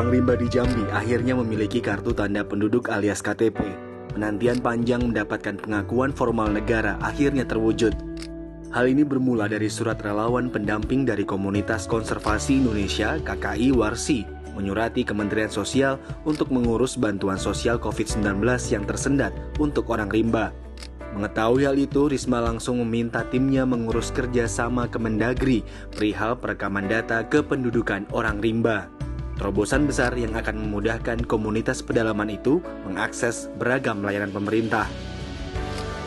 Orang rimba di Jambi akhirnya memiliki kartu tanda penduduk alias KTP. Penantian panjang mendapatkan pengakuan formal negara akhirnya terwujud. Hal ini bermula dari surat relawan pendamping dari Komunitas Konservasi Indonesia KKI Warsi menyurati Kementerian Sosial untuk mengurus bantuan sosial COVID-19 yang tersendat untuk orang rimba. Mengetahui hal itu, Risma langsung meminta timnya mengurus kerjasama Kemendagri perihal perekaman data kependudukan orang rimba. Terobosan besar yang akan memudahkan komunitas pedalaman itu mengakses beragam layanan pemerintah.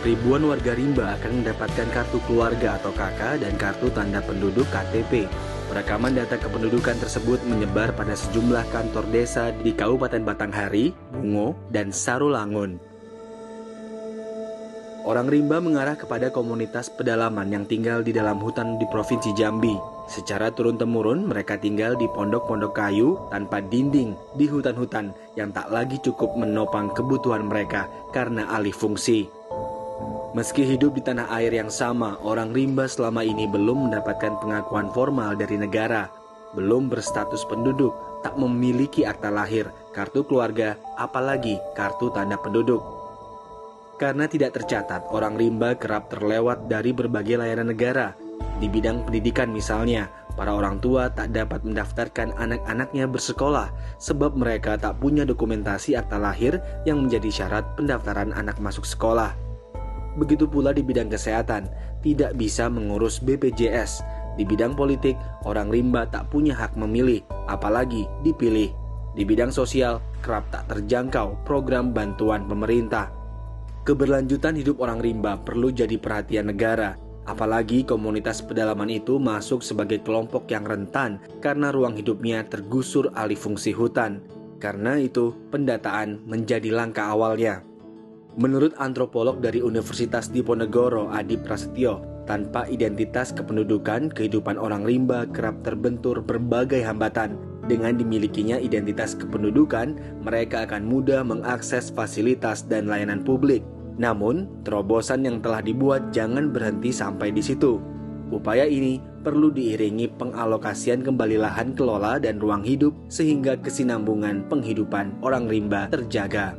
Ribuan warga rimba akan mendapatkan kartu keluarga atau KK dan kartu tanda penduduk KTP. Perekaman data kependudukan tersebut menyebar pada sejumlah kantor desa di Kabupaten Batanghari, Bungo, dan Sarulangun. Orang rimba mengarah kepada komunitas pedalaman yang tinggal di dalam hutan di Provinsi Jambi. Secara turun-temurun, mereka tinggal di pondok-pondok kayu tanpa dinding di hutan-hutan yang tak lagi cukup menopang kebutuhan mereka karena alih fungsi. Meski hidup di tanah air yang sama, orang rimba selama ini belum mendapatkan pengakuan formal dari negara, belum berstatus penduduk, tak memiliki akta lahir, kartu keluarga, apalagi kartu tanda penduduk. Karena tidak tercatat, orang rimba kerap terlewat dari berbagai layanan negara. Di bidang pendidikan misalnya, para orang tua tak dapat mendaftarkan anak-anaknya bersekolah sebab mereka tak punya dokumentasi akta lahir yang menjadi syarat pendaftaran anak masuk sekolah. Begitu pula di bidang kesehatan, tidak bisa mengurus BPJS. Di bidang politik, orang rimba tak punya hak memilih, apalagi dipilih. Di bidang sosial, kerap tak terjangkau program bantuan pemerintah. Keberlanjutan hidup orang rimba perlu jadi perhatian negara, apalagi komunitas pedalaman itu masuk sebagai kelompok yang rentan karena ruang hidupnya tergusur alih fungsi hutan. Karena itu, pendataan menjadi langkah awalnya. Menurut antropolog dari Universitas Diponegoro, Adi Prasetyo, tanpa identitas kependudukan, kehidupan orang rimba kerap terbentur berbagai hambatan. Dengan dimilikinya identitas kependudukan, mereka akan mudah mengakses fasilitas dan layanan publik. Namun, terobosan yang telah dibuat jangan berhenti sampai di situ. Upaya ini perlu diiringi pengalokasian kembali lahan kelola dan ruang hidup sehingga kesinambungan penghidupan orang rimba terjaga.